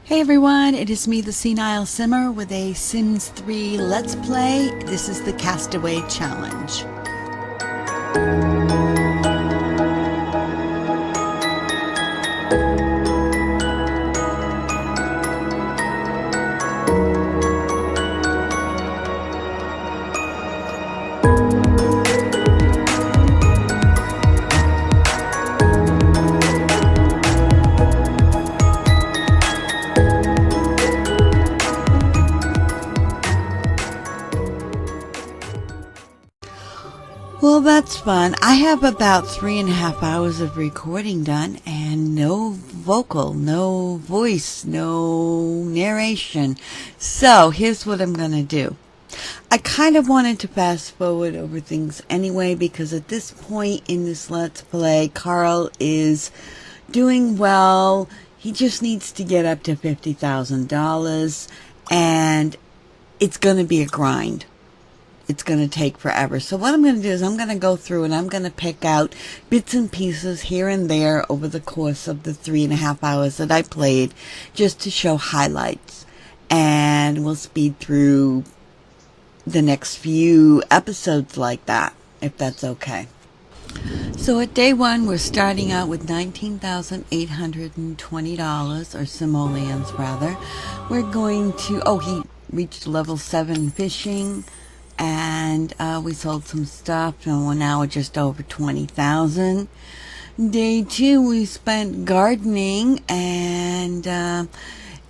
Hey everyone, it is me, the Senile Simmer, with a Sims 3 Let's Play. This is the Castaway Challenge. Well, that's fun. I have about 3.5 hours of recording done and no vocal, no voice, no narration. So here's what I'm going to do. I kind of wanted to fast forward over things anyway because at this point in this Let's Play, Carl is doing well. He just needs to get up to $50,000 and it's going to be a grind. It's going to take forever. So what I'm going to do is I'm going to go through and I'm going to pick out bits and pieces here and there over the course of the 3.5 hours that I played just to show highlights. And we'll speed through the next few episodes like that, if that's okay. So at day one, we're starting out with $19,820, or simoleons rather. We're going to, he reached level 7 fishing. And we sold some stuff, and now we're just over 20,000. Day 2, we spent gardening, and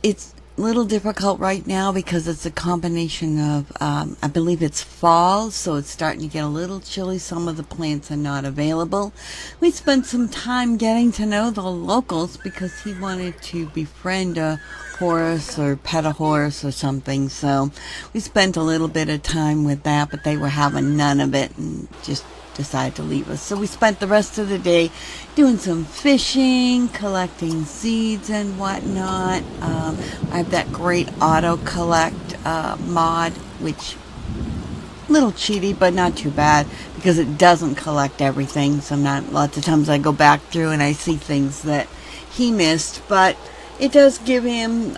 it's a little difficult right now because it's a combination of, I believe it's fall, so it's starting to get a little chilly. Some of the plants are not available. We spent some time getting to know the locals because he wanted to befriend a horse or pet a horse or something, so we spent a little bit of time with that, but they were having none of it and just decided to leave us. So we spent the rest of the day doing some fishing, collecting seeds and whatnot. I have that great auto collect mod, which a little cheaty but not too bad because it doesn't collect everything. So lots of times I go back through and I see things that he missed, but it does give him,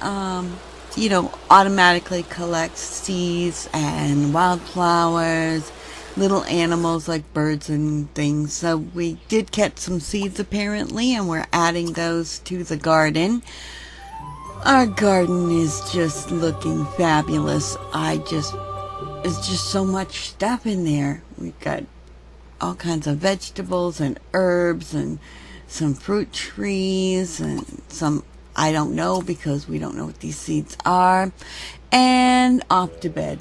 automatically collects seeds and wildflowers, little animals like birds and things. So we did catch some seeds apparently, and we're adding those to the garden. Our garden is just looking fabulous. There's just so much stuff in there. We've got all kinds of vegetables and herbs and some fruit trees and some I don't know because we don't know what these seeds are, and off to bed.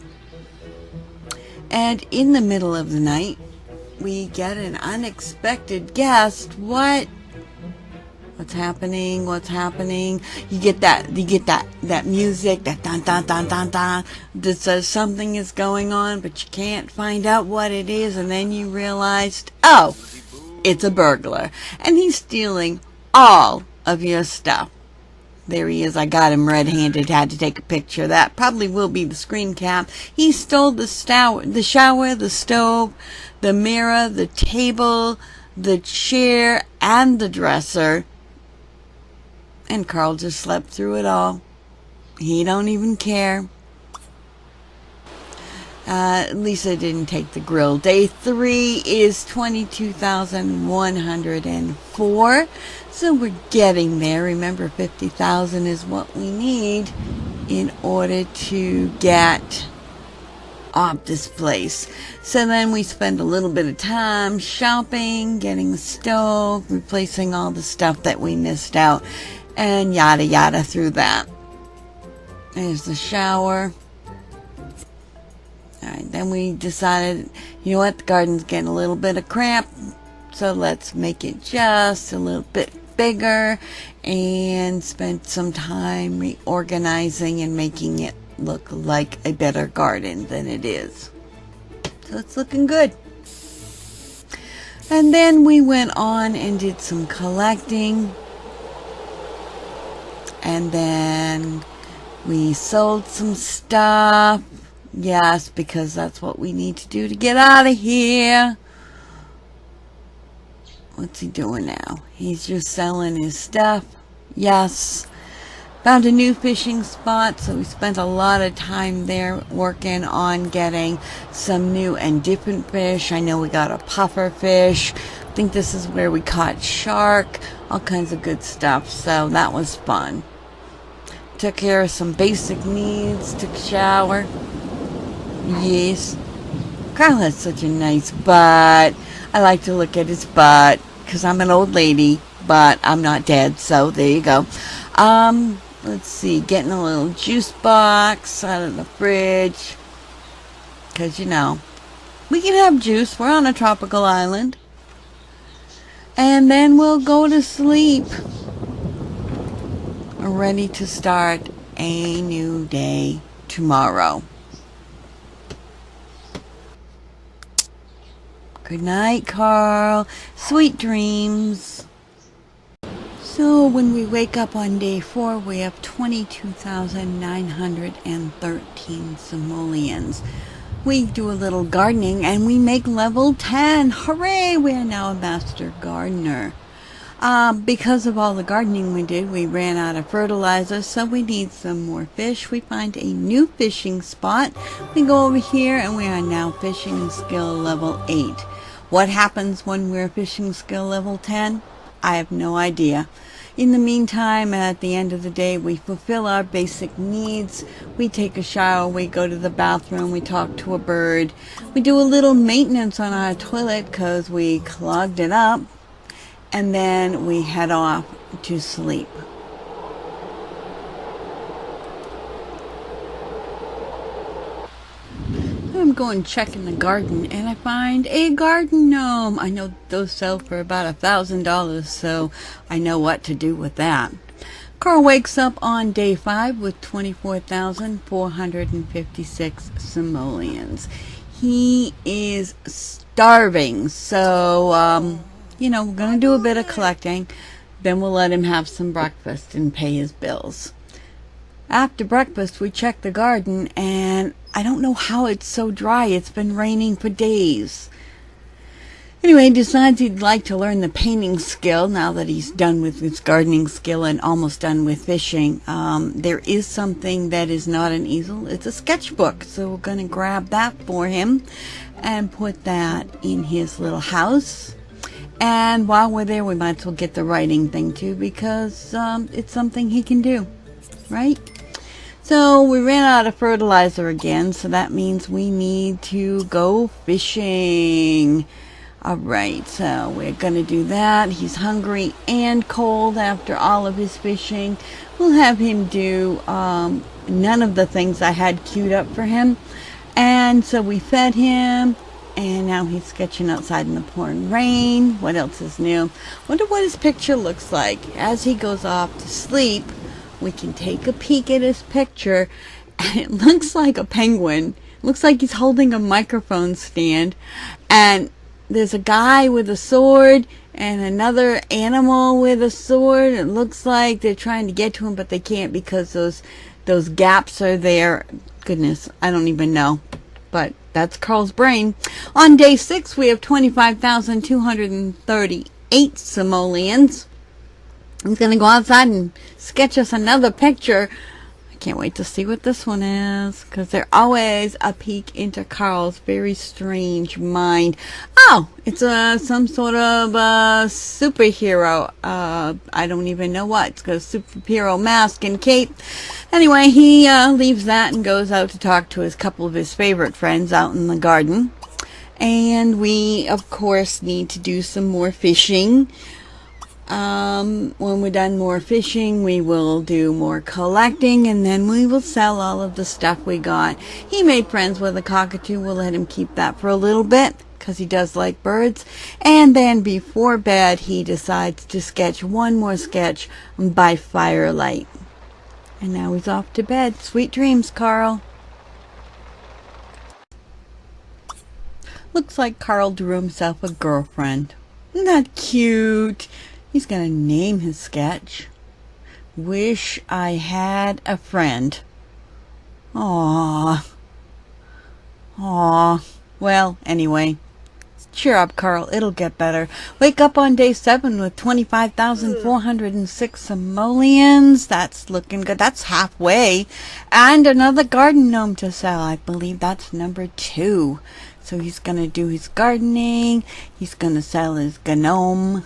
And in the middle of the night, we get an unexpected guest. What's happening? You get that music, that dun dun dun dun dun, that says something is going on, but you can't find out what it is, and then you realized, it's a burglar, and he's stealing all of your stuff. There he is. I got him red-handed. Had to take a picture. That probably will be the screen cap. He stole the shower, the stove, the mirror, the table, the chair, and the dresser. And Carl just slept through it all. He don't even care. Lisa didn't take the grill. Day 3 is 22,104. So we're getting there. Remember, 50,000 is what we need in order to get off this place. So then we spend a little bit of time shopping, getting the stove, replacing all the stuff that we missed out, and yada yada through that. There's the shower. Alright, then we decided, you know what, the garden's getting a little bit of crap, so let's make it just a little bit bigger, and spent some time reorganizing and making it look like a better garden than it is. So it's looking good. And then we went on and did some collecting, and then we sold some stuff. Yes, because that's what we need to do to get out of here. What's he doing now? He's just selling his stuff. Yes. Found a new fishing spot, so we spent a lot of time there working on getting some new and different fish. I know we got a puffer fish. I think this is where we caught shark, all kinds of good stuff, so that was fun. Took care of some basic needs, took a shower. Yes. Carl has such a nice butt. I like to look at his butt because I'm an old lady, but I'm not dead, so there you go. Let's see, getting a little juice box out of the fridge because, you know, we can have juice. We're on a tropical island. And then we'll go to sleep. We're ready to start a new day tomorrow. Good night, Carl. Sweet dreams. So when we wake up on day 4, we have 22,913 simoleons. We do a little gardening and we make level 10. Hooray! We are now a master gardener. Because of all the gardening we did, we ran out of fertilizer, so we need some more fish. We find a new fishing spot. We go over here and we are now fishing in skill level 8. What happens when we're fishing skill level 10? I have no idea. In the meantime, at the end of the day, we fulfill our basic needs. We take a shower, we go to the bathroom, we talk to a bird. We do a little maintenance on our toilet because we clogged it up. And then we head off to sleep. I'm going check in the garden and I find a garden gnome. I know those sell for about $1,000, so I know what to do with that. Carl wakes up on day 5 with 24,456 simoleons. He is starving, so you know, we're going to do a bit of collecting. Then we'll let him have some breakfast and pay his bills. After breakfast, we check the garden, and I don't know how it's so dry. It's been raining for days. Anyway, he decides he'd like to learn the painting skill now that he's done with his gardening skill and almost done with fishing. There is something that is not an easel. It's a sketchbook. So we're going to grab that for him and put that in his little house. And while we're there, we might as well get the writing thing too, because it's something he can do, right? So we ran out of fertilizer again, so that means we need to go fishing. All right, so we're going to do that. He's hungry and cold after all of his fishing. We'll have him do none of the things I had queued up for him. And so we fed him. And now he's sketching outside in the pouring rain. What else is new? Wonder what his picture looks like. As he goes off to sleep, we can take a peek at his picture. And it looks like a penguin. It looks like he's holding a microphone stand. And there's a guy with a sword and another animal with a sword. It looks like they're trying to get to him, but they can't because those gaps are there. Goodness, I don't even know. But that's Carl's brain. On day 6, we have 25,238 simoleons. He's going to go outside and sketch us another picture. I can't wait to see what this one is, because they're always a peek into Carl's very strange mind. Oh, it's some sort of superhero. I don't even know what. It's got a superhero mask and cape. Anyway, he leaves that and goes out to talk to a couple of his favorite friends out in the garden. And we, of course, need to do some more fishing. When we're done more fishing, we will do more collecting, and then we will sell all of the stuff we got. He made friends with a cockatoo. We'll let him keep that for a little bit, because he does like birds. And then before bed, he decides to sketch one more sketch by firelight. And now he's off to bed. Sweet dreams, Carl. Looks like Carl drew himself a girlfriend. Isn't that cute? He's going to name his sketch, Wish I Had a Friend. Aww. Aww. Well, anyway, Cheer up, Carl. It'll get better. Wake up on day 7 with 25,406 simoleons. That's looking good. That's halfway. And another garden gnome to sell. I believe that's number 2. So he's going to do his gardening. He's going to sell his gnome.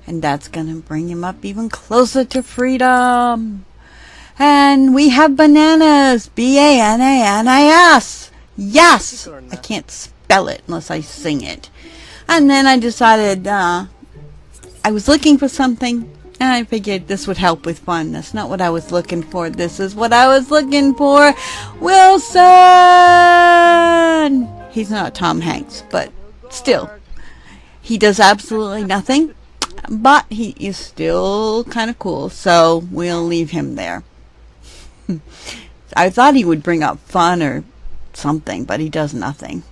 And that's going to bring him up even closer to freedom. And we have bananas. Bananas. Yes. I can't spell it unless I sing it. And then I decided I was looking for something, and I figured this would help with fun. That's not what I was looking for. This is what I was looking for. Wilson! He's not Tom Hanks, but still. He does absolutely nothing, but he is still kind of cool, so we'll leave him there. I thought he would bring up fun or something, but he does nothing.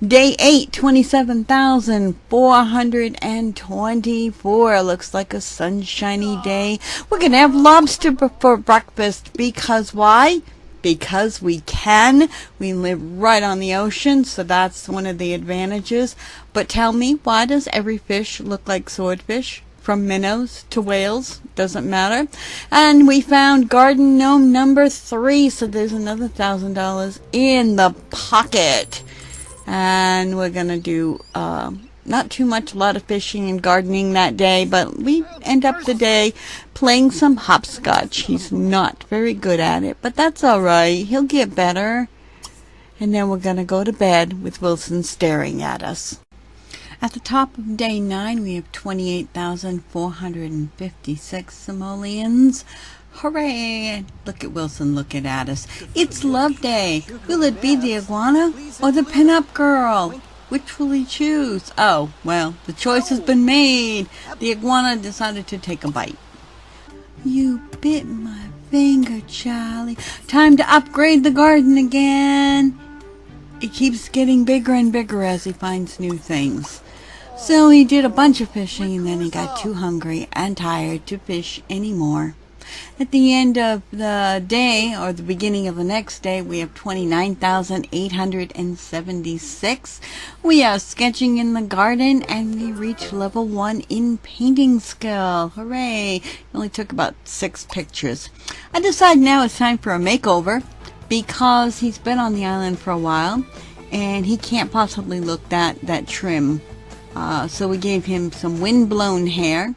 Day 8, 27,424. Looks like a sunshiny day. We're going to have lobster for breakfast. Because why? Because we can. We live right on the ocean, so that's one of the advantages. But tell me, why does every fish look like swordfish? From minnows to whales, doesn't matter. And we found garden gnome number 3, so there's another $1,000 in the pocket. And we're going to do not too much, a lot of fishing and gardening that day, but we end up the day playing some hopscotch. He's not very good at it, but that's all right. He'll get better. And then we're going to go to bed with Wilson staring at us. At the top of day 9, we have 28,456 simoleons. Hooray! Look at Wilson looking at us. It's love day. Will it be the iguana or the pinup girl? Which will he choose? Oh, well, the choice has been made. The iguana decided to take a bite. You bit my finger, Charlie. Time to upgrade the garden again. It keeps getting bigger and bigger as he finds new things. So he did a bunch of fishing, and then he got too hungry and tired to fish anymore. At the end of the day, or the beginning of the next day, we have 29,876. We are sketching in the garden, and we reach level 1 in painting skill. Hooray! It only took about 6 pictures. I decide now it's time for a makeover, because he's been on the island for a while, and he can't possibly look that trim. So we gave him some wind-blown hair.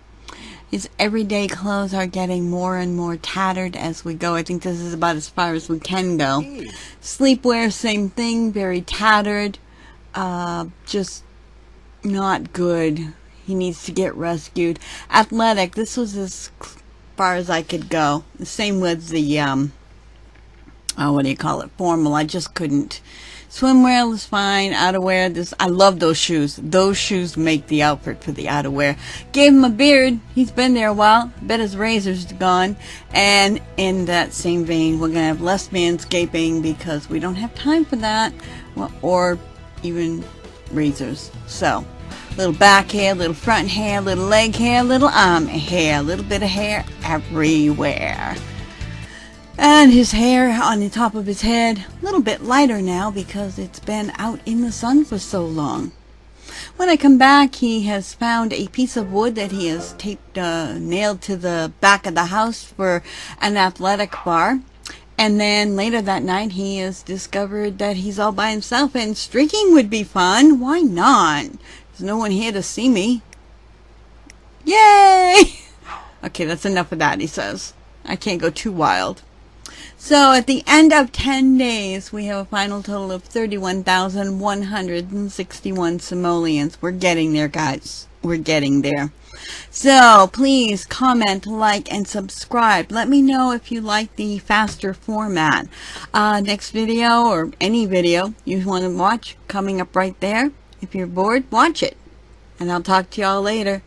His everyday clothes are getting more and more tattered as we go. I think this is about as far as we can go. Sleepwear, same thing, very tattered. Just not good. He needs to get rescued. Athletic, this was as far as I could go. The same with the, formal. I just couldn't. Swimwear was fine. Outerwear, I love those shoes. Those shoes make the outfit for the outerwear. Gave him a beard. He's been there a while. Bet his razor's gone. And in that same vein, we're going to have less manscaping because we don't have time for that. Or even razors. So, little back hair, little front hair, little leg hair, little arm hair. A little bit of hair everywhere. And his hair on the top of his head, a little bit lighter now because it's been out in the sun for so long. When I come back, he has found a piece of wood that he has nailed to the back of the house for an athletic bar. And then later that night, he has discovered that he's all by himself and streaking would be fun. Why not? There's no one here to see me. Yay! Okay, that's enough of that, he says. I can't go too wild. So at the end of 10 days, we have a final total of 31,161 simoleons. We're getting there, guys. We're getting there. So please comment, like, and subscribe. Let me know if you like the faster format. Next video or any video you want to watch coming up right there. If you're bored, watch it. And I'll talk to y'all later.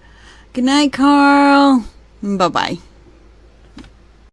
Good night, Carl. Bye-bye.